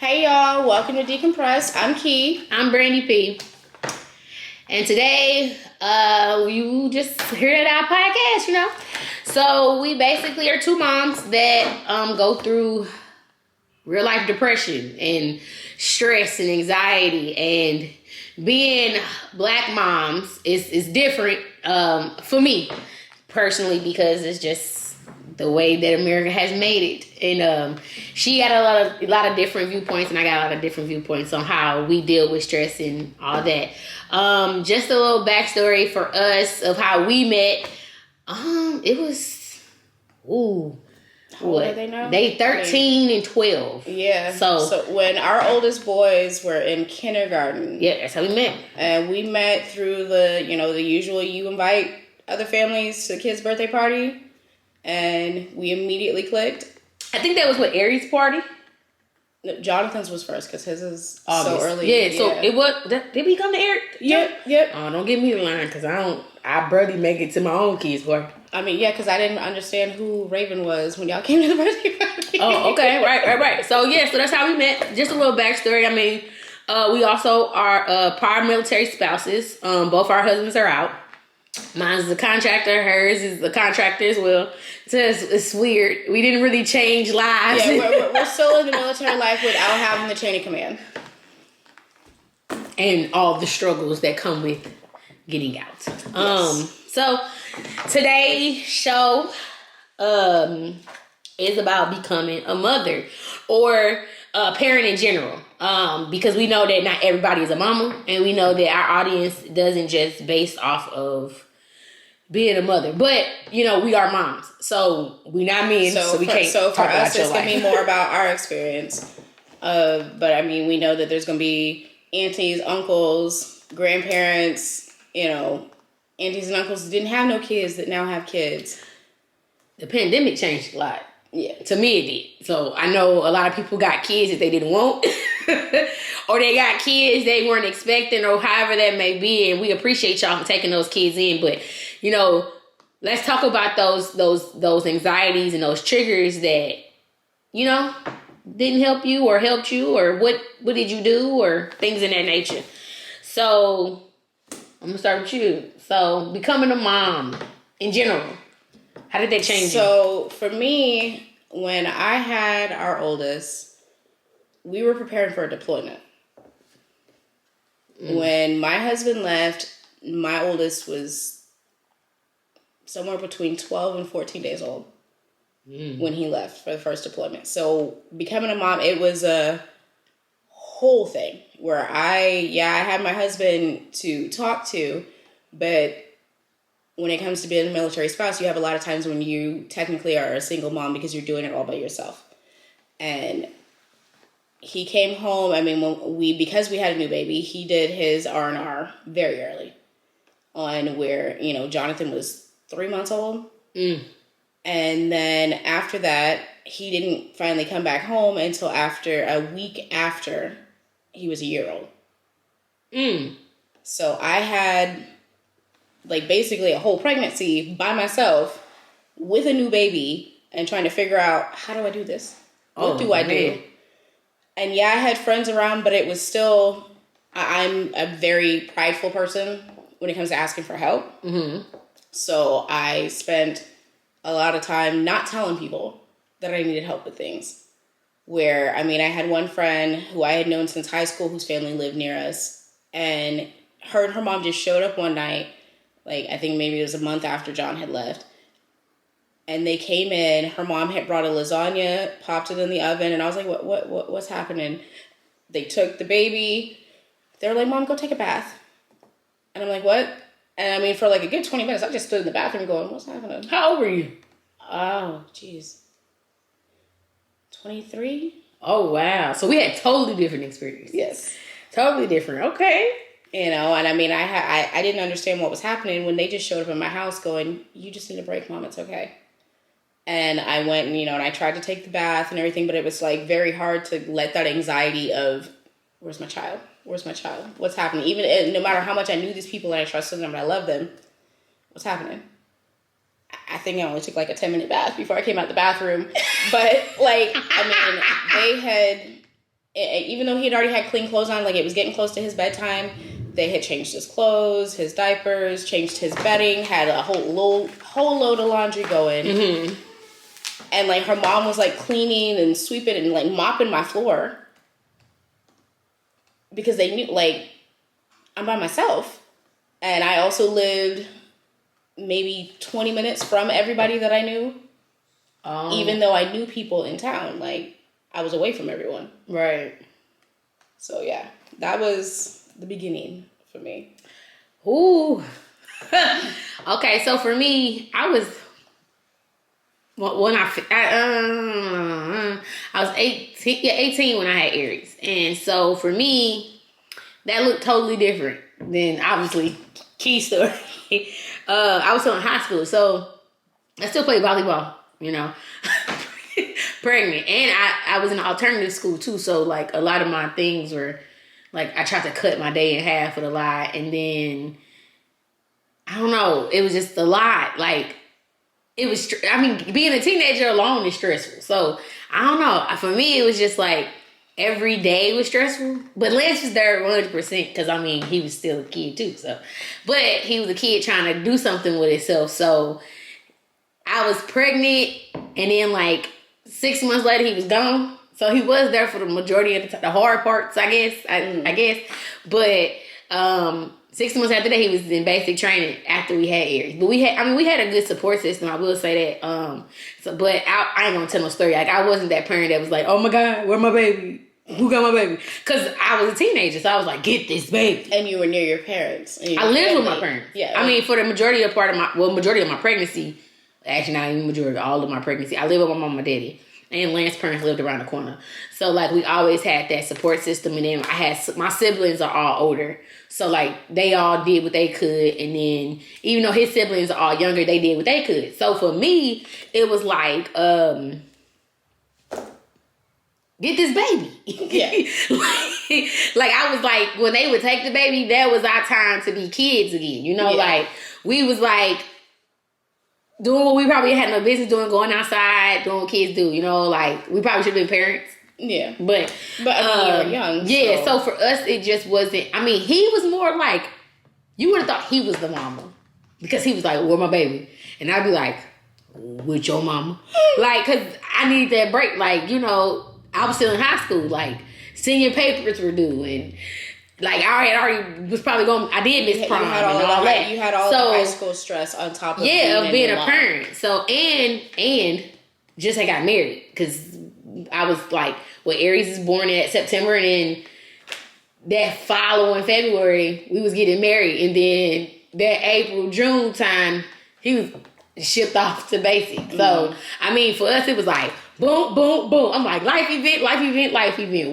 Hey y'all, welcome to DeKompress. I'm Key. I'm Brandy P. And today, you just heard our podcast, So we basically are two moms that go through real life depression and stress and anxiety, and being black moms is different for me personally, because it's just the way that America has made it. And she got a lot of different viewpoints, and I got a lot of different viewpoints on how we deal with stress and all that. Just a little backstory for us of how we met. It was How old are they now? They 13 and 12. Yeah. So when our oldest boys were in kindergarten. Yeah, that's how we met. And we met through the usual, you invite other families to the kid's birthday party, and we immediately clicked. I think that was what, Aries' party? No, Jonathan's was first because his is August. so early. Yeah, so it was. Did we come to Aries? Yep. Oh, don't get me the line, because I barely make it to my own kids' party. I mean, yeah, because I didn't understand who Raven was when y'all came to the birthday party. Oh, okay. Right. So that's how we met. Just a little backstory. I mean, we also are prior military spouses. Both our husbands are out. Mine's a contractor. Hers is a contractor as well. So it's weird. We didn't really change lives. Yeah, we're still in the military life without having the chain of command. And all the struggles that come with getting out. Yes. So today's show is about becoming a mother or a parent in general. Because we know that not everybody is a mama, and we know that our audience doesn't just based off of being a mother, but we are moms, so we not men, so we can't. So for talk us, about it's gonna be more about our experience. But I mean, we know that there's gonna be aunties, uncles, grandparents. Aunties and uncles didn't have no kids that now have kids. The pandemic changed a lot. Yeah, to me it did. So I know a lot of people got kids that they didn't want, or they got kids they weren't expecting, or however that may be. And we appreciate y'all for taking those kids in. But let's talk about those anxieties and those triggers that didn't help you or helped you, or what did you do, or things in that nature. So I'm gonna start with you. So becoming a mom in general, how did that change you? So for me, when I had our oldest, we were preparing for a deployment. When my husband left, my oldest was somewhere between 12 and 14 days old when he left for the first deployment. So becoming a mom, it was a whole thing where I had my husband to talk to, but when it comes to being a military spouse, you have a lot of times when you technically are a single mom because you're doing it all by yourself. And he came home. I mean, because we had a new baby, he did his R&R very early on, where, Jonathan was 3 months old. And then after that, he didn't finally come back home until after a week after he was a year old. So I had basically a whole pregnancy by myself with a new baby and trying to figure out, how do I do this? What do I do? And yeah, I had friends around, but it was still, I'm a very prideful person when it comes to asking for help. So I spent a lot of time not telling people that I needed help with things. Where, I mean, I had one friend who I had known since high school whose family lived near us, and her mom just showed up one night. I think maybe it was a month after John had left. And they came in. Her mom had brought a lasagna, popped it in the oven, and I was like, what's happening? They took the baby. They were like, Mom, go take a bath. And I'm like, what? And I mean, for a good 20 minutes, I just stood in the bathroom going, what's happening? How old were you? Oh, jeez. 23? Oh, wow. So we had totally different experiences. Yes. Totally different. Okay. And I mean, I didn't understand what was happening when they just showed up in my house going, you just need a break, Mom, it's okay. And I went and, and I tried to take the bath and everything, but it was very hard to let that anxiety of, where's my child? Where's my child? What's happening? Even no matter how much I knew these people and I trusted them and I loved them, what's happening? I think I only took a 10-minute bath before I came out the bathroom. But I mean, they had even though he had already had clean clothes on, like it was getting close to his bedtime, they had changed his clothes, his diapers, changed his bedding, had a whole load of laundry going. Mm-hmm. And like her mom was like cleaning and sweeping and like mopping my floor because they knew like I'm by myself. And I also lived maybe 20 minutes from everybody that I knew. Even though I knew people in town, like I was away from everyone. Right. So yeah, that was the beginning for me. Ooh. Okay, so for me, I was when I was 18 when I had Aries, and so for me, that looked totally different than obviously Key story. I was still in high school, so I still played volleyball. You know, pregnant, and I was in an alternative school too, so like a lot of my things were like I tried to cut my day in half with a lot, and then I don't know, it was just a lot. Like it was, I mean, being a teenager alone is stressful. So I don't know. For me, it was just like every day was stressful. But Lance was there 100% because I mean he was still a kid too. So, but he was a kid trying to do something with himself. So I was pregnant, and then like 6 months later he was gone. So he was there for the majority of the hard parts, I guess. I guess, but 6 months after that he was in basic training after we had Aries. But we had a good support system. I will say that. But I ain't gonna tell no story. Like I wasn't that parent that was like, oh my God, where my baby? Who got my baby? Because I was a teenager, so I was like, get this baby. And you were near your parents. I lived with my parents. Yeah. I mean, for the majority of my pregnancy. Actually, not even majority, all of my pregnancy. I lived with my mom and my daddy. And Lance's parents lived around the corner. So, like, we always had that support system. And then my siblings are all older. So, like, they all did what they could. And then, even though his siblings are all younger, they did what they could. So, for me, it was like, get this baby. Yeah. like, I was like, when they would take the baby, that was our time to be kids again. You know, like, we was like, doing what we probably had no business doing, going outside, doing what kids do, you know, like, we probably should have been parents. Yeah. But I mean, you were young. Yeah, so for us, it just wasn't, I mean, he was more like, you would have thought he was the mama. Because he was like, where my baby? And I'd be like, with your mama? Like, because I needed that break. Like, you know, I was still in high school. Like, senior papers were due, and like I already was probably going. I did miss prom and all that. You had all the high school stress on top of being a parent. So and just I got married because I was like, well, Aries is born in September, and then that following February we was getting married, and then that April June time he was shipped off to basic. So I mean, for us it was like boom, boom, boom. I'm like life event.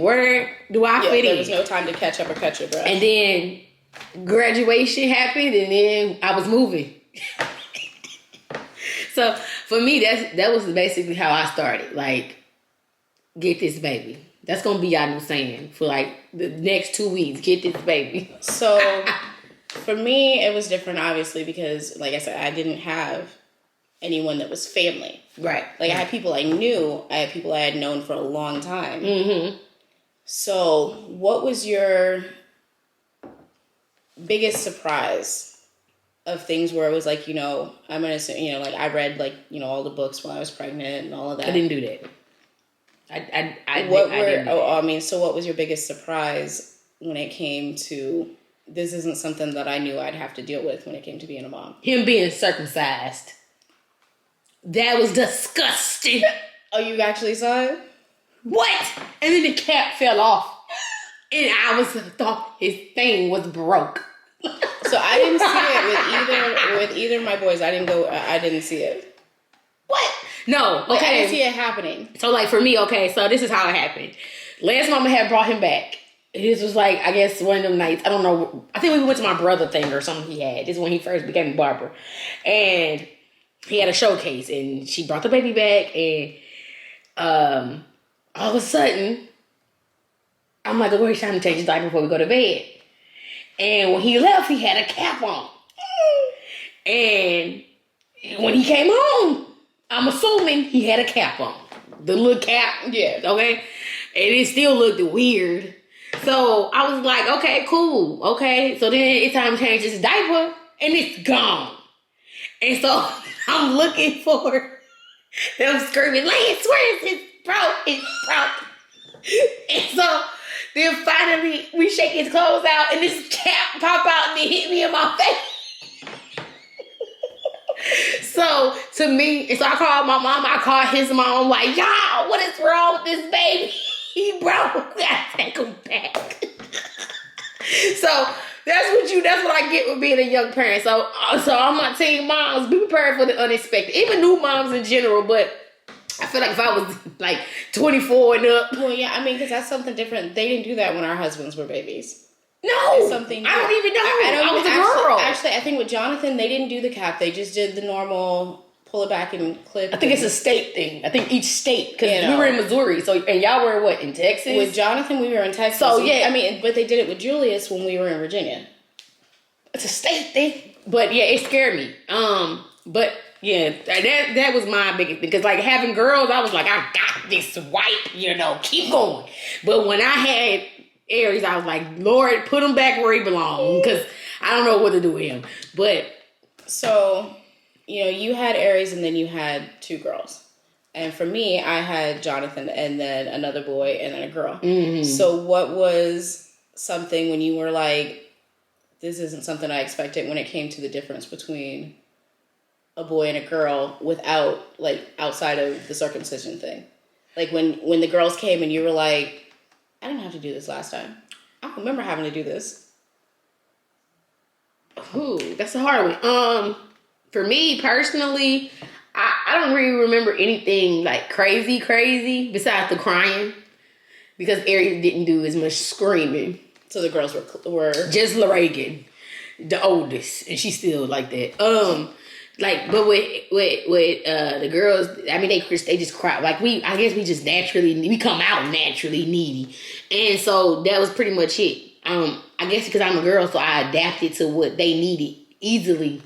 Where do I fit in? There was no time to catch up or catch your breath. And then graduation happened, and then I was moving. So for me, that was basically how I started. Like, get this baby. That's gonna be our new saying for like the next 2 weeks. Get this baby. So for me, it was different, obviously, because like I said, I didn't have anyone that was family. Right. Like, I had people I knew. I had people I had known for a long time. Mm-hmm. So what was your biggest surprise of things where it was like, you know, I'm going to say, you know, like I read like, you know, all the books when I was pregnant and all of that. I didn't do that. I didn't. I mean, so what was your biggest surprise when it came to, this isn't something that I knew I'd have to deal with when it came to being a mom? Him being circumcised. That was disgusting. Oh, you actually saw it? What? And then the cap fell off. And I thought his thing was broke. So I didn't see it with either of my boys. I didn't see it. What? No. Okay. Like, I didn't see it happening. So like for me, okay, so this is how it happened. Lance's mama had brought him back. This was like, I guess one of them nights. I don't know. I think we went to my brother thing or something he had. This is when he first became a barber. And he had a showcase, and she brought the baby back, and all of a sudden, I'm like, okay, it's time to change his diaper before we go to bed. And when he left, he had a cap on. And when he came home, I'm assuming he had a cap on. The little cap. Yeah. Okay? it still looked weird. So I was like, okay, cool. Okay. So then it's time to change this diaper and it's gone. And so I'm looking for them screaming, Lance, where is it? Broke. It's broke. And so then finally we shake his clothes out and this cap pop out and it hit me in my face. So to me, and so I called my mom, I called his mom, like, y'all, what is wrong with this baby? He broke. We gotta take him back. So that's what I get with being a young parent. So I'm my teen moms, be prepared for the unexpected. Even new moms in general, but I feel like if I was like 24 and up. Well, yeah, I mean, because that's something different. They didn't do that when our husbands were babies. No, it's something I don't even know. I was a girl. Actually, I think with Jonathan, they didn't do the cap. They just did the normal pull it back and clip. I think it's a state thing. I think each state, because we were in Missouri, so and y'all were what, in Texas? With Jonathan, we were in Texas. So yeah, I mean, but they did it with Julius when we were in Virginia. It's a state thing, but yeah, it scared me. But yeah, that was my biggest thing, because like having girls, I was like, I got this wipe, keep going. But when I had Aries, I was like, Lord, put him back where he belongs, because I don't know what to do with him. But so, you had Aries and then you had two girls. And for me, I had Jonathan and then another boy and then a girl. Mm-hmm. So what was something when you were like, this isn't something I expected, when it came to the difference between a boy and a girl without, like, outside of the circumcision thing? Like when the girls came and you were like, I didn't have to do this last time. I don't remember having to do this. Ooh, that's a hard one. For me personally, I don't really remember anything like crazy besides the crying, because Aries didn't do as much screaming. So the girls were just Reagan, the oldest, and she's still like that. But with the girls, I mean, they just cry. Like I guess we just we come out naturally needy, and so that was pretty much it. I guess because I'm a girl, so I adapted to what they needed easily.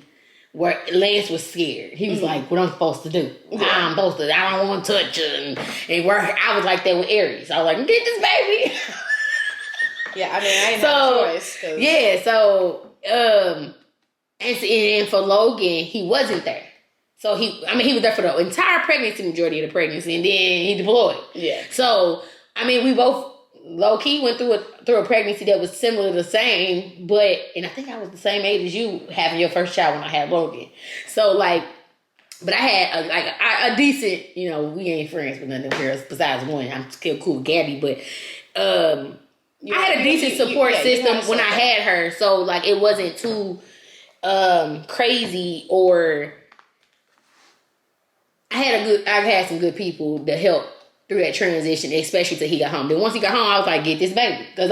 Where Lance was scared, he was like, "What I'm supposed to do? I don't want to touch her." And where I was like that with Aries, I was like, "Get this baby." Yeah, I mean, I didn't have a choice. Yeah, so and for Logan, he wasn't there. So he was there for the entire pregnancy, majority of the pregnancy, and then he deployed. Yeah. So, I mean, we both low-key went through a pregnancy that was similar to the same, and I think I was the same age as you having your first child when I had Logan. So, like, but I had a decent, we ain't friends with none of them girls besides one. I'm still cool with Gabby, but I had a decent support system when I had her. So, like, it wasn't too crazy, or I had some good people to help through that transition, especially till he got home. Then once he got home, I was like, get this baby. Because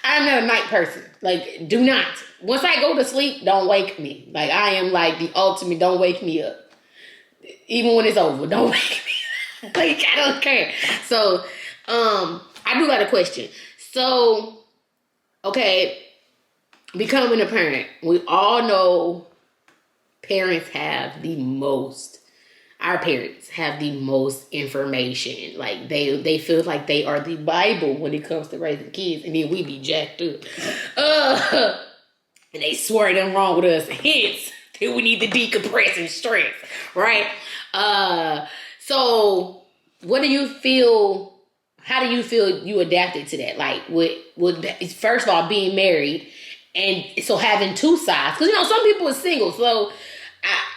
I'm not a night person. Like, do not. Once I go to sleep, don't wake me. Like, I am like the ultimate, don't wake me up. Even when it's over, don't wake me up. Like, I don't care. So, I do got a question. So, okay, becoming a parent. We all know our parents have the most information. Like, they feel like they are the Bible when it comes to raising kids, and then we be jacked up. And they swear them wrong with us. Hence, that we need to decompress and stress, right? So what do you feel? How do you feel you adapted to that? Like, with first of all, being married, and so having two sides, because some people are single, so.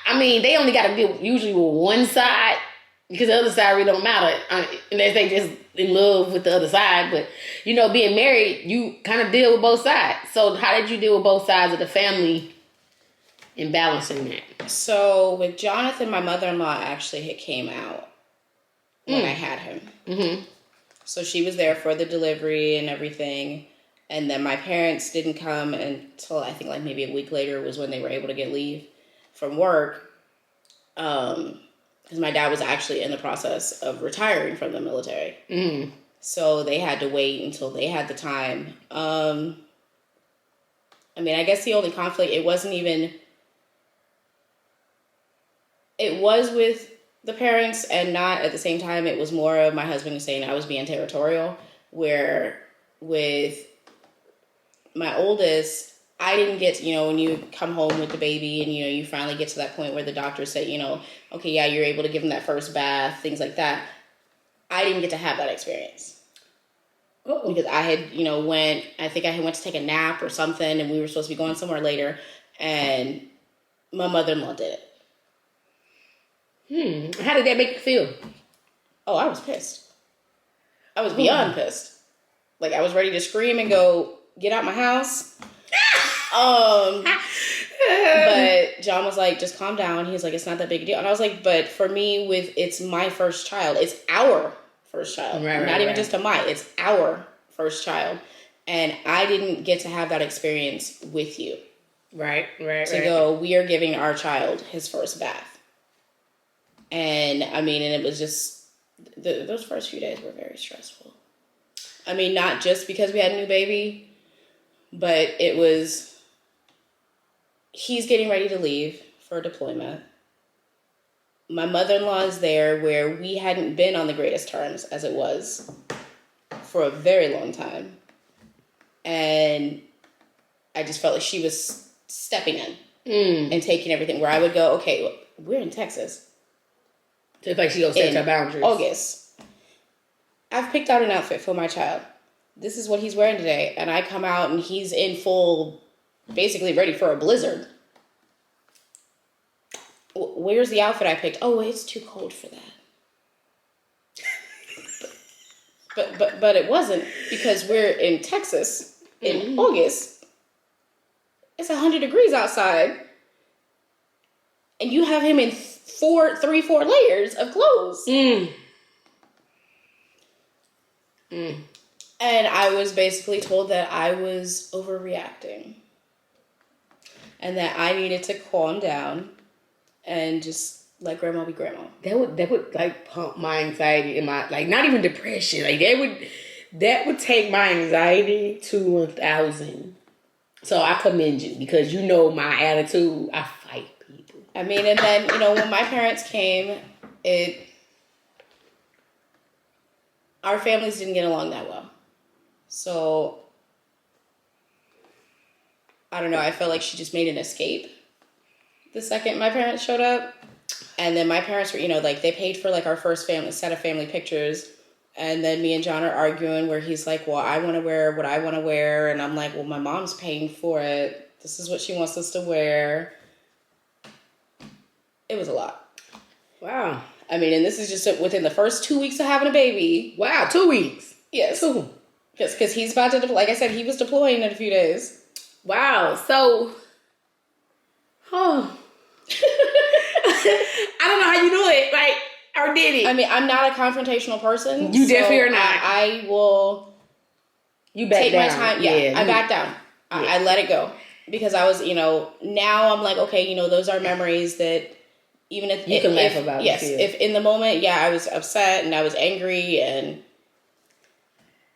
I mean, they only got to deal usually with one side, because the other side really don't matter unless they just in love with the other side. But, being married, you kind of deal with both sides. So how did you deal with both sides of the family and balancing that? So with Jonathan, my mother-in-law actually came out when I had him. Mm-hmm. So she was there for the delivery and everything. And then my parents didn't come until I think like maybe a week later was when they were able to get leave from work, because my dad was actually in the process of retiring from the military. Mm. So they had to wait until they had the time. I mean, I guess the only conflict, it was with the parents, and not at the same time. It was more of my husband saying I was being territorial, where with my oldest, I didn't get to, when you come home with the baby and, you finally get to that point where the doctor said, okay, yeah, you're able to give him that first bath, things like that. I didn't get to have that experience. Uh-oh. Because I had, I think I went to take a nap or something, and we were supposed to be going somewhere later, and my mother-in-law did it. How did that make you feel? Oh, I was pissed. I was beyond pissed. Like, I was ready to scream and go, get out my house. But John was like, just calm down. He's like, it's not that big a deal. And I was like, but for me, it's my first child. It's our first child. Not even just it's our first child. And I didn't get to have that experience with you. Right. Go, we are giving our child his first bath. And and it was just, those first few days were very stressful. Not just because we had a new baby, but it was, he's getting ready to leave for deployment. My mother-in-law is there, where we hadn't been on the greatest terms as it was for a very long time. And I just felt like she was stepping in and taking everything, where I would go, okay, look, we're in Texas. So it's like she goes set her boundaries. August. I've picked out an outfit for my child. This is what he's wearing today. And I come out and he's in full, basically ready for a blizzard. Where's the outfit I picked? Oh, it's too cold for that. But it wasn't, because we're in Texas in August. It's 100 degrees outside. And you have him in 4 layers of clothes. And I was basically told that I was overreacting. And that I needed to calm down and just let grandma be grandma. That would like pump my anxiety in my, like, not even depression. Like that would take my anxiety to 1,000. So I commend you, because my attitude, I fight people. And then, when my parents came, our families didn't get along that well. So, I don't know, I felt like she just made an escape the second my parents showed up. And then my parents were, they paid for, our first set of family pictures. And then me and John are arguing, where he's like, well, I want to wear what I want to wear. And I'm like, well, my mom's paying for it. This is what she wants us to wear. It was a lot. Wow. And this is just within the first 2 weeks of having a baby. Wow, 2 weeks. Yes. 2. Because he's about to, like I said, he was deploying in a few days. Wow. So, I don't know how you do it. Or did it? I'm not a confrontational person. You definitely are not. I will take my time. Yeah, I back down. I let it go. Because I was, now I'm like, okay, those are memories that even if... You can laugh about it. Yes, if in the moment, I was upset and I was angry, and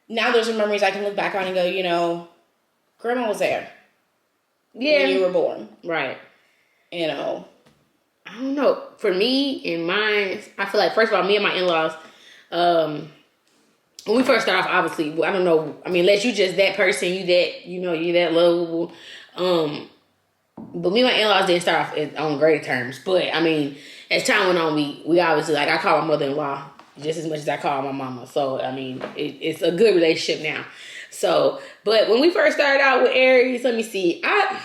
now those are memories I can look back on and go, grandma was there. Yeah. When you were born. Right. I don't know. For me and mine, I feel like, first of all, me and my in-laws, when we first start off, obviously, I don't know. Unless you just that person, you that lovable. But me and my in-laws didn't start off on great terms. But, as time went on, we obviously, I call my mother-in-law just as much as I call my mama. So, it's a good relationship now. So, but when we first started out with Aries, let me see. I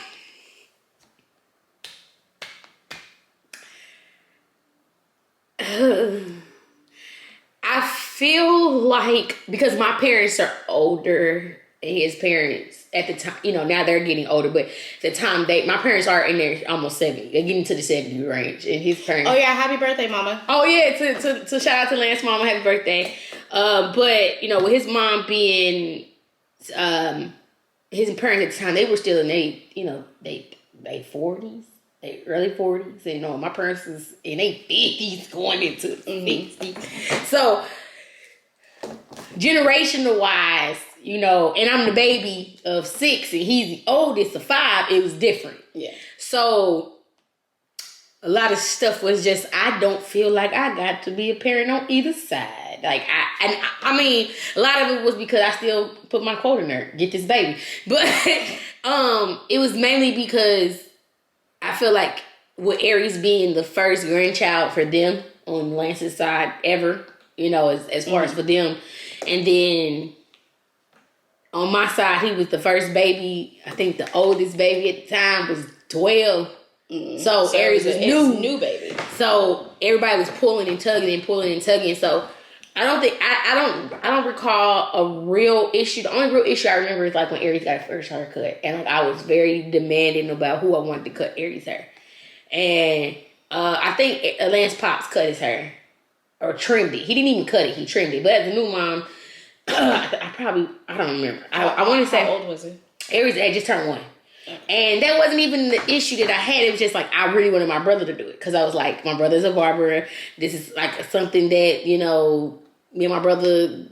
feel like, because my parents are older, and his parents at the time, now they're getting older, but at the time my parents are in their almost 70. They're getting to the 70 range, and his parents. Oh yeah, happy birthday, mama. Oh yeah, to shout out to Lance's mama, happy birthday. But with his mom being, his parents at the time, they were still in they 40s. They early 40s, and my parents is in their 50s going into 60s. So, generational wise, and I'm the baby of 6, and he's the oldest of 5, it was different. Yeah. So, a lot of stuff was just, I don't feel like I got to be a parent on either side. Like, I mean, a lot of it was because I still put my quote in there, get this baby. But it was mainly because I feel like with Aries being the first grandchild for them on Lance's side ever, as far as for them. And then on my side, he was the first baby. I think the oldest baby at the time was 12. So Aries was new baby. So everybody was pulling and tugging. So I don't think I don't recall a real issue. The only real issue I remember is like when Aries got her first haircut, and like I was very demanding about who I wanted to cut Aries' hair. And I think Lance Pops cut his hair or trimmed it. He didn't even cut it; he trimmed it. But as a new mom, I don't remember. I want to say, how old was he? Aries had just turned 1. And that wasn't even the issue that I had. It was just like, I really wanted my brother to do it. Because I was like, my brother's a barber. This is like something that, me and my brother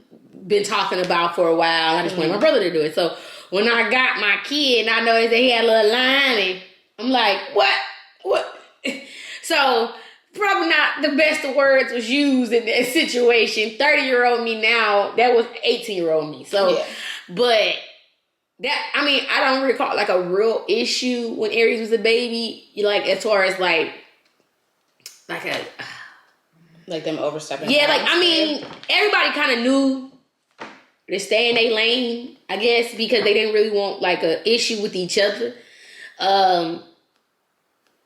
been talking about for a while. I just wanted my brother to do it. So when I got my kid and I noticed that he had a little line, and I'm like, what? So probably not the best of words was used in that situation. 30-year-old me now, that was 18-year-old me. So, but... I don't recall like a real issue when Aries was a baby. Like as far as like them overstepping. Yeah, everybody kind of knew to stay in their lane, I guess, because they didn't really want like a issue with each other.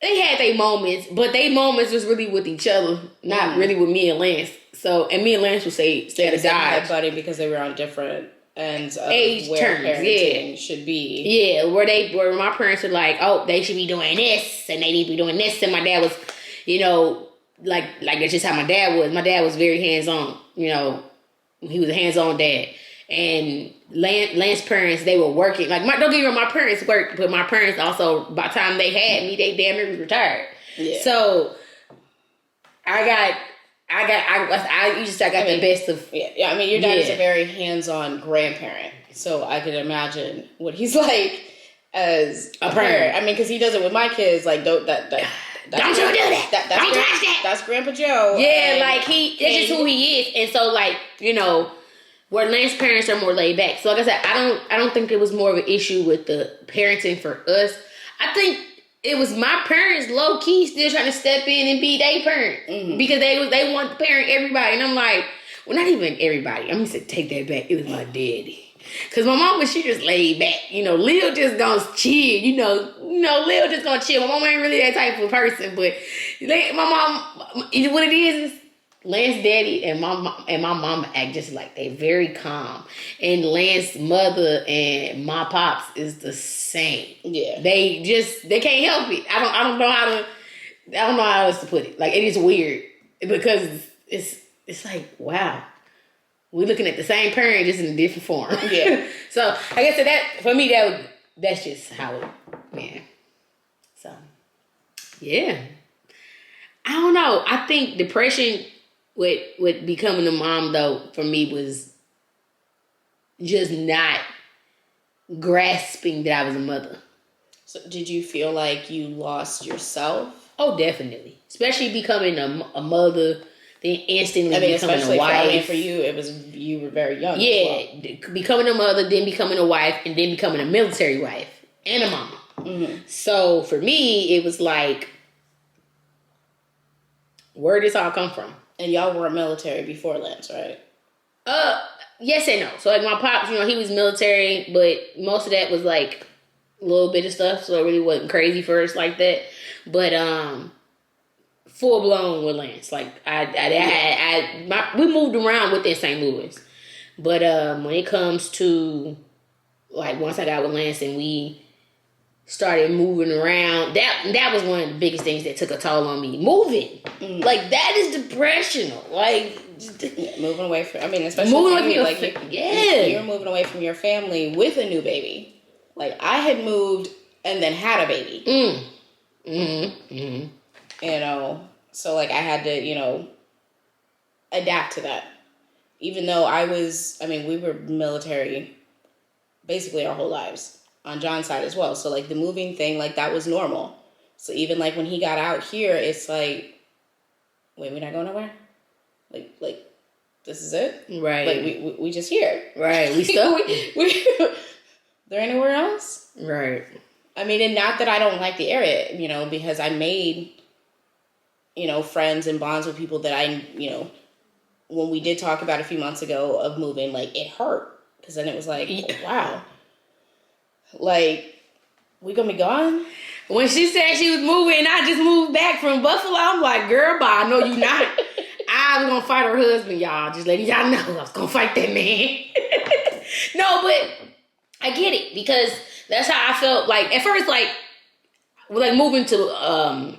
They had their moments, but their moments was really with each other, not really with me and Lance. So, and me and Lance would say to die, buddy, because they were on different ends of age where terms, parenting should be. Yeah, where my parents were like, oh, they should be doing this and they need to be doing this, and my dad was, like that's just how my dad was. My dad was very hands-on. He was a hands-on dad. And Lance's parents, they were working. Like, don't get me wrong, my parents worked, but my parents also, by the time they had me, they damn near was retired. Yeah. So I got the best of. Yeah. I mean, your dad is a very hands-on grandparent, so I could imagine what he's like as a parent. I mean, because he does it with my kids. Like, don't you do that? Don't touch that. That's Grandpa Joe. Yeah, that's just who he is. And so, where Lance's parents are more laid back. So, like I said, I don't think it was more of an issue with the parenting for us. I think it was my parents low key still trying to step in and be their parent because they want to parent everybody, and I'm like, well, not even everybody. I'm gonna take that back. It was my daddy, cause my mama, she just laid back. Lil just gonna chill. Lil just gonna chill. My mama ain't really that type of person, but my mom, what it is Lance's daddy and my mama act just like they very calm, and Lance's mother and my pops is the same. Yeah, they can't help it. I don't know how else to put it. Like, it is weird because it's like, wow, we're looking at the same parent just in a different form. Yeah. So I guess that for me that's just how it. Yeah. So yeah, I don't know. I think depression with becoming a mom, though, for me was just not grasping that I was a mother. So did you feel like you lost yourself? Oh, definitely. Especially becoming a mother, then instantly becoming a wife. For you, you were very young. Yeah, becoming a mother, then becoming a wife, and then becoming a military wife and a mama. Mm-hmm. So for me, it was like, where did this all come from? And y'all were military before Lance, right? Yes and no. So like my pops, he was military, but most of that was like a little bit of stuff, so it really wasn't crazy for us like that. But full blown with Lance. Like we moved around within St. Louis. But when it comes to like once I got with Lance and we started moving around, that was one of the biggest things that took a toll on me. Moving. Like, that is depressional. Like, moving away from, especially moving away from you're moving away from your family with a new baby. Like, I had moved and then had a baby. So like I had to, adapt to that. Even though we were military basically our whole lives on John's side as well. So like the moving thing, like that was normal. So even like when he got out here, it's like, wait, we're not going nowhere? Like this is it? Right. Like we just here. Right. We stuck. There ain't nowhere else? Right. I mean, and not that I don't like the area, you know, because I made, you know, friends and bonds with people that I, you know, when we did talk about a few months ago of moving, like, it hurt. Because then it was like, wow. Like, we gonna be gone? When she said she was moving and I just moved back from Buffalo, I'm like, girl, bye. No, you not. I was gonna fight her husband, y'all. Just letting y'all know I was gonna fight that man. No, but I get it because that's how I felt. Like at first, like moving to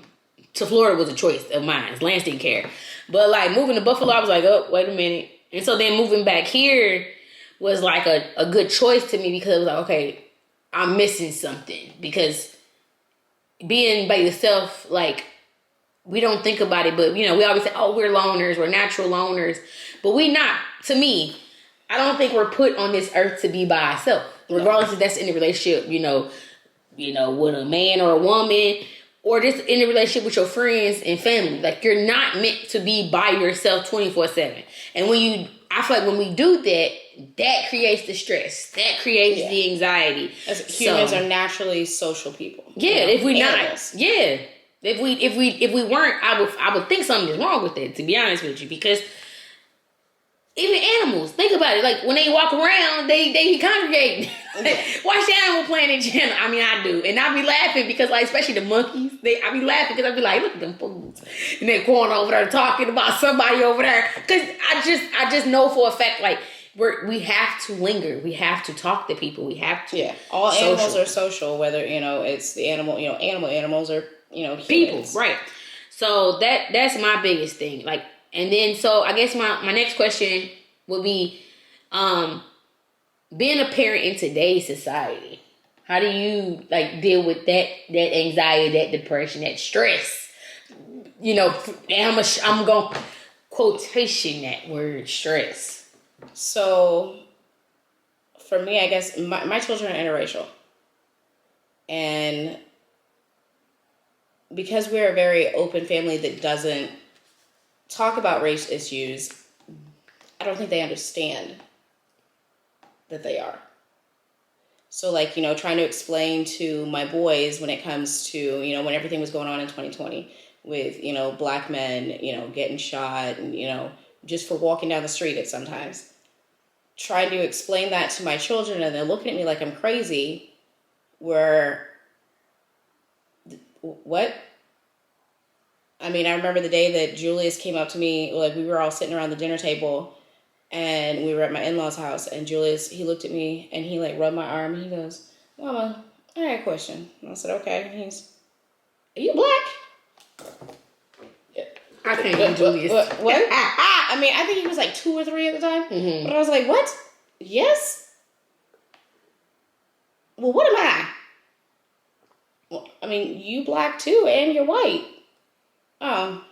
Florida was a choice of mine. Lance didn't care, but like moving to Buffalo, I was like, oh, wait a minute. And so then moving back here was like a good choice to me because it was like, okay, I'm missing something because being by yourself, like. We don't think about it, but, you know, we always say, oh, we're loners, we're natural loners. But we not. To me, I don't think we're put on this earth to be by ourselves. Regardless if that's in a relationship, you know, with a man or a woman, or just in a relationship with your friends and family. Like, you're not meant to be by yourself 24/7. And I feel like when we do that, that creates the stress. That creates the anxiety. As humans are naturally social people. Yeah, if we animals. not. Yeah. If we weren't, I would think something is wrong with it, to be honest with you, because even animals, think about it. Like when they walk around, they congregate. Watch the Animal Planet channel. I mean, I do, and I be laughing because, like, especially the monkeys. I be laughing because I be like, look at them fools, and they're going over there talking about somebody over there. Because I just know for a fact, like we have to linger, we have to talk to people, we have to. Yeah, all animals are social. Whether it's the animal, animals are. Humans. People, right? So that's my biggest thing. Like, and then so I guess my next question would be, being a parent in today's society. How do you like deal with that anxiety, that depression, that stress? You know, and I'm going quotation that word stress. So, for me, I guess my children are interracial, and because we're a very open family that doesn't talk about race issues, I don't think they understand that they are. So, like, trying to explain to my boys when it comes to, when everything was going on in 2020 with, black men, getting shot and, just for walking down the street at sometimes. Trying to explain that to my children and they're looking at me like I'm crazy, where... What? I mean, I remember the day that Julius came up to me, like we were all sitting around the dinner table and we were at my in-laws' house, and Julius, he looked at me and he like rubbed my arm and he goes, Mama, I got a question. And I said, okay. And he's, are you black? Yeah. I can't do Julius. What? I mean, I think he was like 2 or 3 at the time. Mm-hmm. But I was like, what? Yes? Well, what am I? Well, I mean, you black too, and you're white. Oh,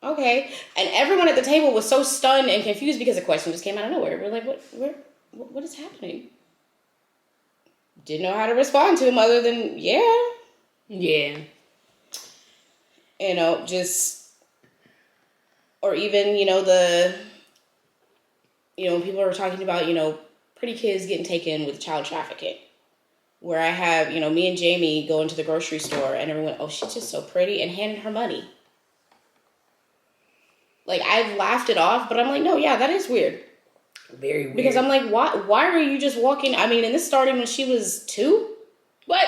okay. And everyone at the table was so stunned and confused because the question just came out of nowhere. We're like, what is happening? Didn't know how to respond to him other than, yeah. Yeah. Just, or even, when people are talking about, pretty kids getting taken with child trafficking. Where I have, me and Jamie going to the grocery store and everyone, oh, she's just so pretty, and handing her money. Like, I've laughed it off, but I'm like, no, yeah, that is weird. Very weird. Because I'm like, why are you just walking? I mean, and this started when she was 2? What?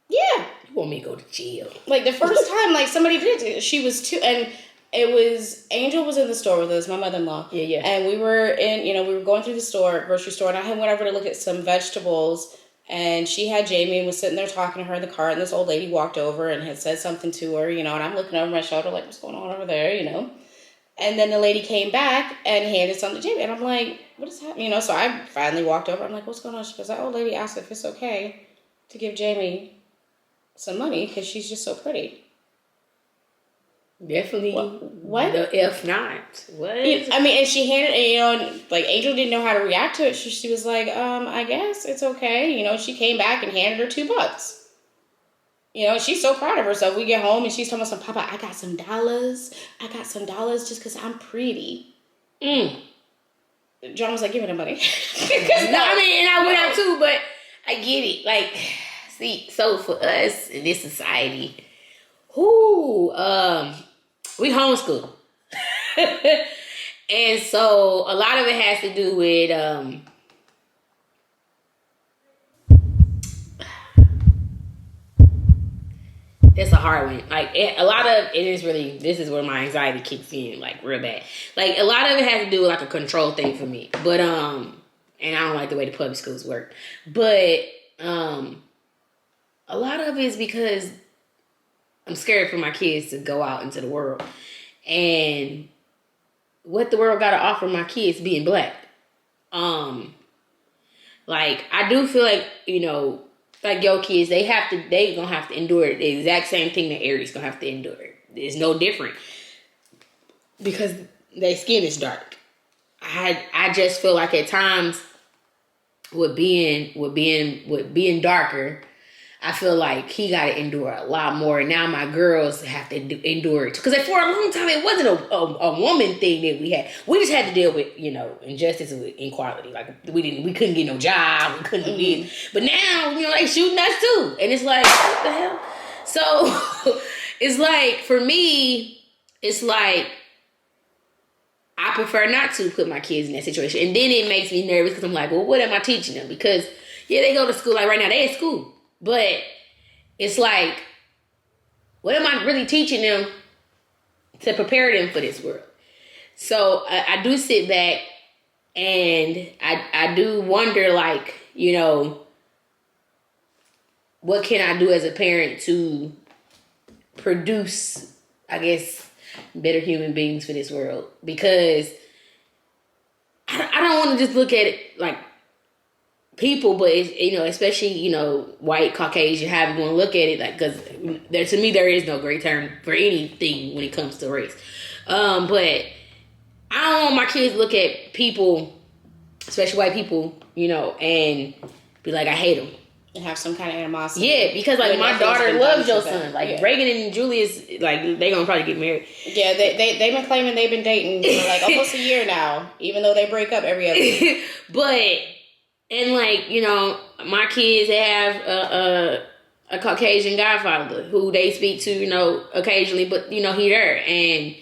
Yeah. You want me to go to jail? Like, the first time, like, somebody did it, she was 2, and it was, Angel was in the store with us, my mother-in-law. Yeah. And we were we were going through the grocery store, and I went over to look at some vegetables. And she had Jamie and was sitting there talking to her in the car, and this old lady walked over and had said something to her, and I'm looking over my shoulder like, what's going on over there, And then the lady came back and handed something to Jamie, and I'm like, what is happening? So I finally walked over. I'm like, what's going on? She goes, that old lady asked if it's okay to give Jamie some money because she's just so pretty. Definitely. What? The if not. What? I mean, and she handed, and like Angel didn't know how to react to it. She was like, I guess it's okay. She came back and handed her $2. She's so proud of herself. We get home and she's telling us, Papa, I got some dollars. I got some dollars just because I'm pretty. John was like, give me the money. No, I mean, and I went out too, but I get it. Like, see, so for us in this society, we homeschool. And so a lot of it has to do with that's a hard one. Like a lot of it is really, this is where my anxiety kicks in, like real bad. Like a lot of it has to do with like a control thing for me. But and I don't like the way the public schools work. But a lot of it is because I'm scared for my kids to go out into the world. And what the world got to offer my kids being black. Like I do feel like, like your kids, they gonna have to endure the exact same thing that Aries gonna have to endure. It's no different because their skin is dark. I just feel like at times with being darker, I feel like he got to endure a lot more. And now my girls have to endure it. Because for a long time, it wasn't a woman thing that we had. We just had to deal with, injustice and inequality. Like, we couldn't get no job. We couldn't do this. But now, they shooting us too. And it's like, what the hell? So, it's like, for me, it's like, I prefer not to put my kids in that situation. And then it makes me nervous because I'm like, well, what am I teaching them? Because, yeah, they go to school. Like, right now, they at school. But it's like, what am I really teaching them to prepare them for this world? So I do sit back and I do wonder, like, what can I do as a parent to produce, I guess, better human beings for this world? Because I don't want to just look at it like people, but it's, especially white, Caucasian, however you want to look at it, like, because to me there is no great term for anything when it comes to race. But I don't want my kids to look at people, especially white people, and be like, I hate them. And have some kind of animosity. Yeah, because like my daughter loves your son. Like Reagan and Julius, like they gonna probably get married. Yeah, they've been claiming they've been dating for like almost a year now, even though they break up every other week. But and like my kids have a Caucasian godfather who they speak to occasionally, but he there, and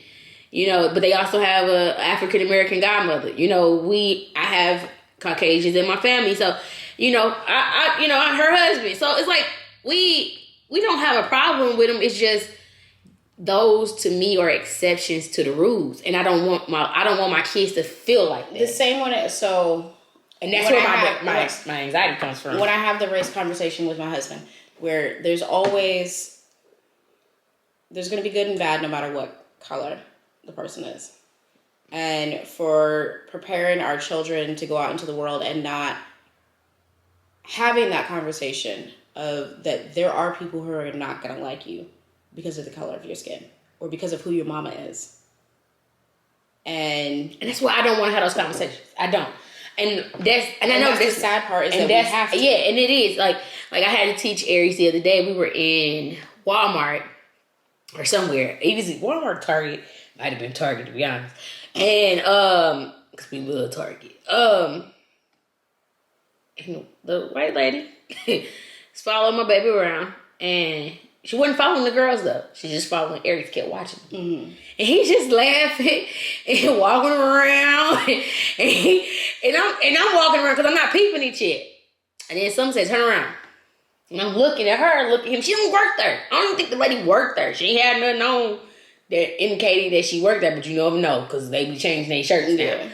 but they also have a African American godmother. I have Caucasians in my family, so her husband. So it's like we don't have a problem with them. It's just those to me are exceptions to the rules, and I don't want my kids to feel like that. The same one. And that's where my anxiety comes from. When I have the race conversation with my husband, where there's going to be good and bad no matter what color the person is. And for preparing our children to go out into the world and not having that conversation of that there are people who are not going to like you because of the color of your skin or because of who your mama is. And that's why I don't want to have those conversations. I don't. And I know that's the sad part is that we have to. Yeah, and it is. Like I had to teach Aries the other day. We were in Walmart or somewhere. It was Walmart, Target. Might have been Target, to be honest. And because we love Target. And the white lady is following my baby around, and she wasn't following the girls though. She just following Aries. Kept watching, and he's just laughing and walking around, and I'm walking around because I'm not peeping at yet. And then someone says, "Turn around," and I'm looking at her, looking at him. She don't work there. I don't think the lady worked there. She ain't had nothing on that indicating that she worked there, but you never know because they be changing their shirts now. Yeah.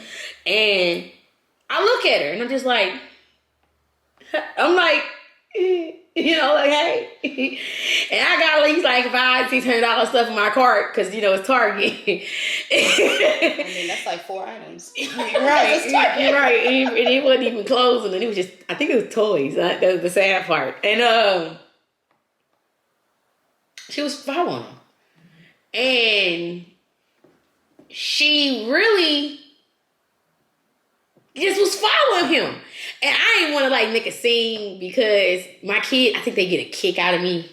And I look at her, and I'm just like. Like, hey. And I got at least like $500-$600 stuff in my cart because, it's Target. I mean, that's like 4 items. Right. You're right. And it wasn't even clothes. And it was just, I think it was toys. That was the sad part. And she was following him. And she really just was following him. And I didn't want to make a scene because my kid, I think they get a kick out of me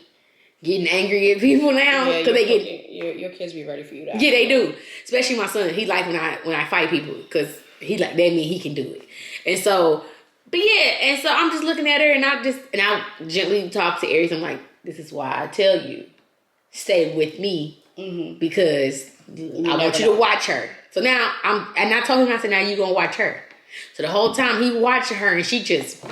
getting angry at people now because they get your kids be ready for you to. Yeah, they do. Especially my son. He like when I fight people because he like that mean he can do it. And so, but yeah, and so I'm just looking at her and I gently talk to Aries. I'm like, this is why I tell you, stay with me because I want you to watch her. So now I told him, I said, now you gonna watch her. So the whole time he watching her and she just.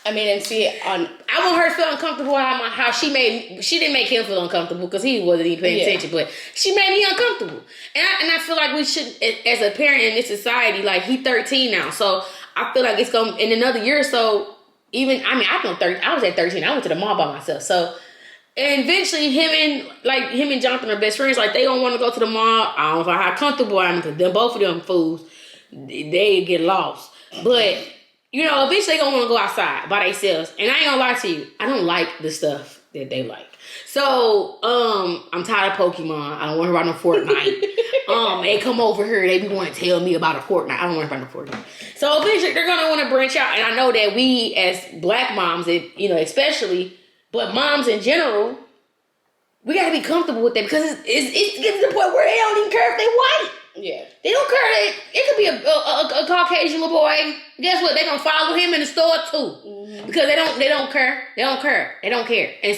I mean, and see, I want her to feel uncomfortable how she didn't make him feel uncomfortable because he wasn't even paying attention, but she made me uncomfortable. And I feel like we should, as a parent in this society, like he's 13 now, so I feel like it's going in another year or so. I was at 13. I went to the mall by myself, so. And eventually, him and Jonathan are best friends. Like they don't want to go to the mall. I don't know how comfortable I am because both of them fools, they get lost, but. You know, eventually they gonna want to go outside by themselves. And I ain't gonna lie to you, I don't like the stuff that they like. So, I'm tired of Pokemon. I don't want to run no Fortnite. They come over here, they be wanting to tell me about a Fortnite. I don't want to run no Fortnite. So eventually they're gonna want to branch out. And I know that we as black moms, especially, but moms in general, we gotta be comfortable with that because it's getting to the point where they don't even care if they white. Yeah. They don't care. It could be a Caucasian little boy. Guess what? They gonna follow him in the store too. Because they don't care. They don't care. They don't care. And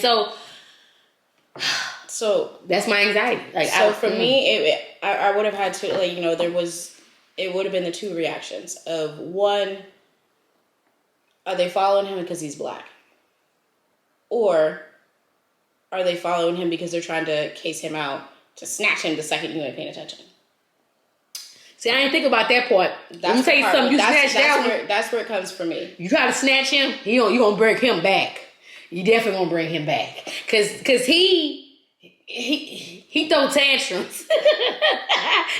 so that's my anxiety. Like for me, I would have had to it would have been the two reactions of one, are they following him because he's black? Or are they following him because they're trying to case him out to snatch him the second you ain't paying attention? See, I didn't think about that part. Let me tell you something. You snatch that. That's where it comes for me. You try to snatch him, you gonna bring him back. You definitely gonna bring him back, cause he throw tantrums.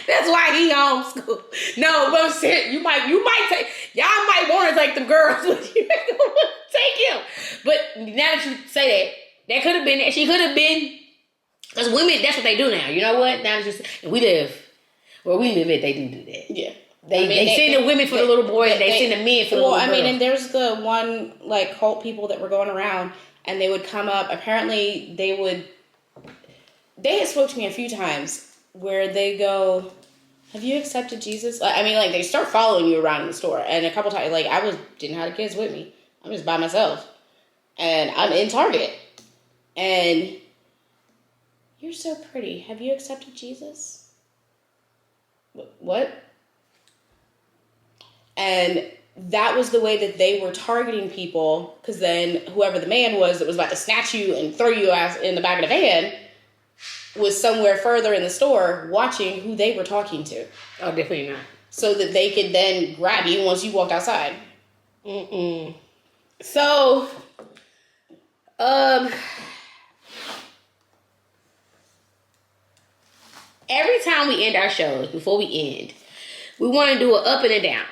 That's why he homeschool. No, but I'm saying y'all might want to take the girls, but you ain't gonna take him. But now that you say that could have been that. She could have been, cause women, that's what they do now. You know what? Now that we live. Where we live at, they do that. Yeah. They send the women for the little boys, and they send the men for the little girls. And there's the one, cult people that were going around, and they would come up. Apparently, they had spoke to me a few times, where they go, have you accepted Jesus? They start following you around in the store. And a couple times, didn't have the kids with me. I'm just by myself. And I'm in Target. And, you're so pretty. Have you accepted Jesus? What? And that was the way that they were targeting people, because then whoever the man was that was about to snatch you and throw you ass in the back of the van was somewhere further in the store watching who they were talking to. Oh, definitely not. So that they could then grab you once you walked outside. So, every time we end our shows, before we end, we want to do an up and a down.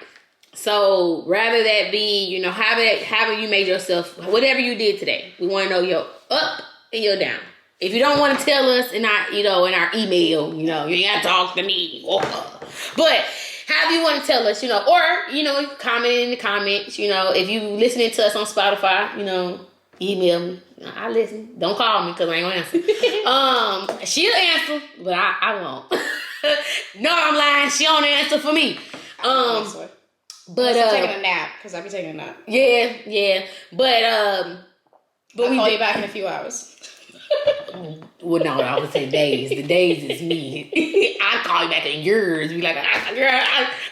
So rather that be, however you made yourself, whatever you did today, we want to know your up and your down. If you don't want to tell us in our email, you ain't got to talk to me. But however you want to tell us, or, comment in the comments, if you listening to us on Spotify, email me. I listen. Don't call me because I ain't gonna answer. She'll answer, but I won't. No, I'm lying. She don't answer for me. But I'm taking a nap because I'll be taking a nap. Yeah. But I'll call you back in a few hours. Well, no, I would say days. The days is me. I'll call you back in years. Be like, girl,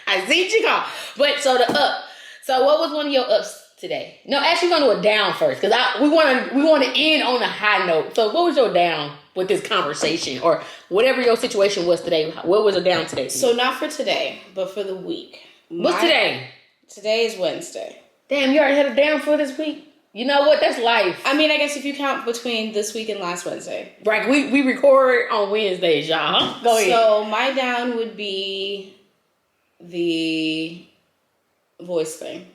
I see you call. But so the up. So what was one of your ups today? No, actually, we're gonna do a down first because we want to end on a high note. So, what was your down with this conversation, or whatever your situation was today? What was a down today? So, not for today, but for the week. What's today? Today is Wednesday. Damn, you already had a down for this week. You know what? That's life. I guess if you count between this week and last Wednesday. Right, we record on Wednesdays, y'all. Huh? Go ahead. So, my down would be the voice thing.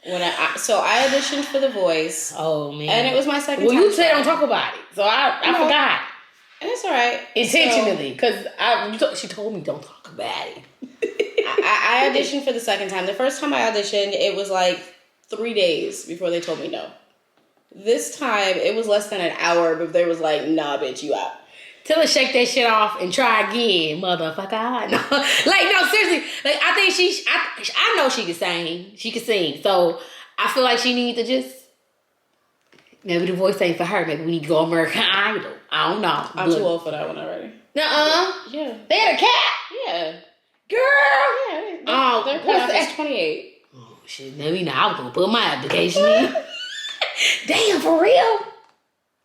When I auditioned for The Voice. Oh man! And it was my second time. Well, you said don't talk about it, so I forgot. And it's all right. Intentionally, because she told me don't talk about it. I auditioned for the second time. The first time I auditioned, it was 3 days before they told me no. This time, it was less than an hour, but they was like, nah, bitch, you out. Tell her shake that shit off and try again, motherfucker. No. Like, no, seriously. Like, I think I know she can sing. She can sing. So, I feel like she needs to just, maybe the voice ain't for her. Maybe we need to go American Idol. I don't know. I'm too old for that one already. Nuh-uh. Yeah. They had a cat? Yeah. Girl. Yeah. Their cutoff is 28. Oh, shit. Maybe now I was going to put my application in. Damn, for real?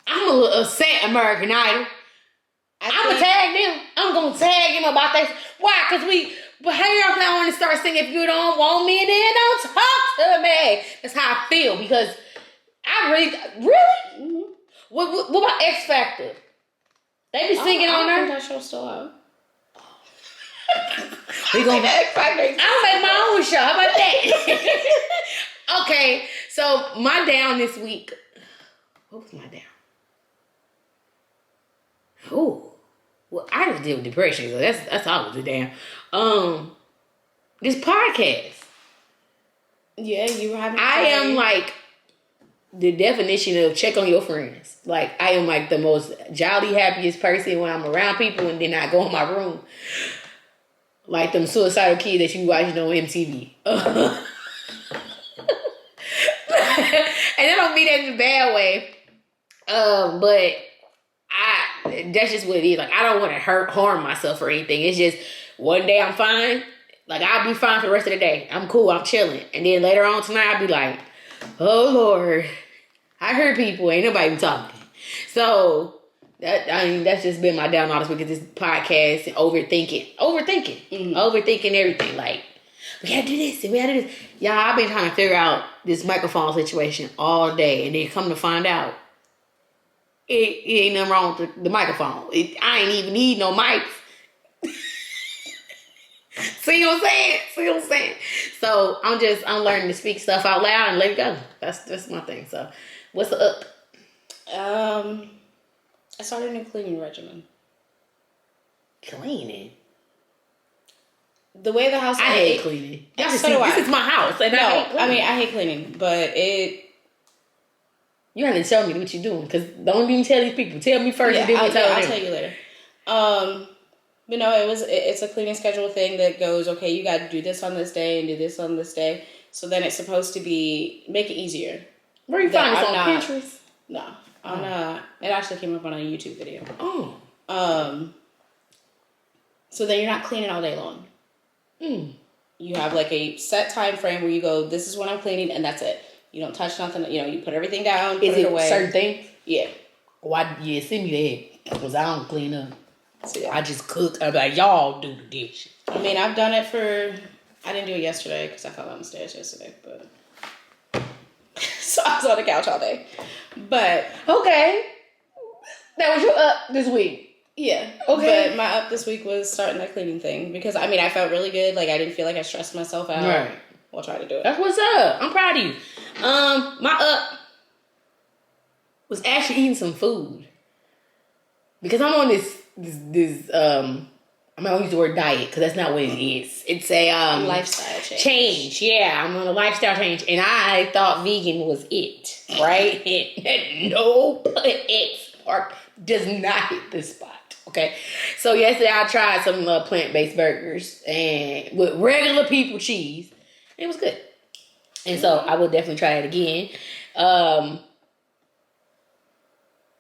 I'm a little upset, American Idol. I'm going to tag them. I'm going to tag them about that. Why? Because but how y'all I want to start singing, if you don't want me, then don't talk to me. That's how I feel, because I really? Mm-hmm. What about X Factor? They be singing on there? I think that show's still out. We gonna X Factor. I'll make my own show. How about that? Okay, so my down this week. What was my down? Oh. Well, I just deal with depression, so that's always a damn. This podcast. Yeah, you were having. I am like the definition of check on your friends. Like, I am like the most jolly, happiest person when I'm around people, and then I go in my room. Like them suicidal kids that you watching on MTV. And I don't mean that in a bad way. But that's just what it is. Like, I don't want to harm myself or anything. It's just one day I'm fine. Like, I'll be fine for the rest of the day. I'm cool. I'm chilling. And then later on tonight, I'll be like, oh, Lord. I heard people. Ain't nobody talking. So, that's just been my down all this week. This podcast and overthinking. Mm-hmm. Overthinking everything. Like, we gotta do this and we gotta do this. Y'all, I've been trying to figure out this microphone situation all day. And then come to find out, it ain't nothing wrong with the microphone. I ain't even need no mics. See what I'm saying? So I'm learning to speak stuff out loud and let it go. That's my thing. So what's the up? I started a new cleaning regimen. Cleaning? The way the house... I hate cleaning. This is my house. And I hate cleaning, but it... You have to tell me what you're doing, because don't even tell these people. Tell me first, and then I'll tell you later. But no, it's a cleaning schedule thing that goes, okay, you got to do this on this day and do this on this day. So then it's supposed to make it easier. Where you find this on Pinterest? No, it actually came up on a YouTube video. Oh. So then you're not cleaning all day long. You have like a set time frame where you go, this is when I'm cleaning, and that's it. You don't touch nothing. You put everything down. Put it away. Certain things? Yeah. Why? Yeah, send me that, because I don't clean up. See, I just cook. I'm like, y'all do the dishes. I mean, I've done it I didn't do it yesterday because I fell down the stairs yesterday, but so I was on the couch all day. But okay, that was your up this week. Yeah. Okay. But my up this week was starting that cleaning thing, because I felt really good. Like, I didn't feel like I stressed myself out. Right. We'll try to do it. That's what's up. I'm proud of you. My up was actually eating some food, because I'm on this I'm not gonna use the word diet, because that's not what it is. It's a lifestyle change. Yeah, I'm on a lifestyle change, and I thought vegan was it, right? No, X Park does not hit the spot. Okay, so yesterday I tried some plant-based burgers and with regular people cheese. It was good, and so I will definitely try it again.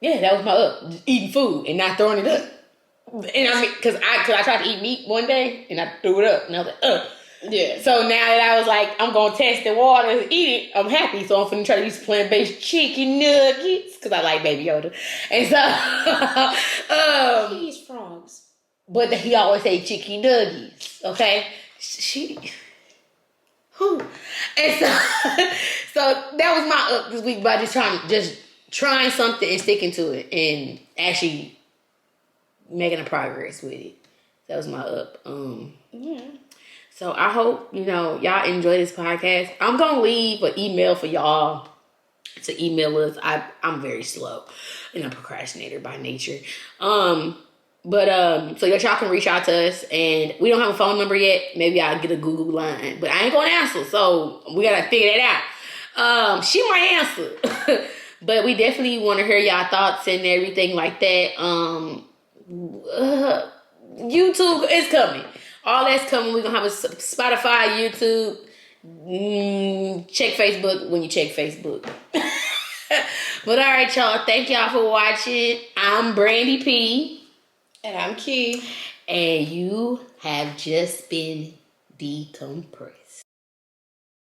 Yeah, that was my up. Just eating food and not throwing it up. And because I tried to eat meat one day and I threw it up, and I was like, ugh. Yeah. So now that I was like, I'm gonna test the water and eat it, I'm happy. So I'm finna try to use plant-based chicken nuggets, because I like Baby Yoda. And so, he eats frogs. But he always say chicken nuggets. Okay, And so that was my up this week by just trying something and sticking to it and actually making a progress with it. That was my up. Yeah. So I hope, y'all enjoy this podcast. I'm going to leave an email for y'all to email us. I'm very slow and a procrastinator by nature. So that y'all can reach out to us, and we don't have a phone number yet. Maybe I'll get a Google line, but I ain't going to answer. So we got to figure that out. She might answer, But we definitely want to hear y'all thoughts and everything like that. YouTube is coming. All that's coming. We're going to have a Spotify, YouTube. Check Facebook when you check Facebook. But all right, y'all. Thank y'all for watching. I'm Brandy P. And I'm Key. And you have just been DeKompress.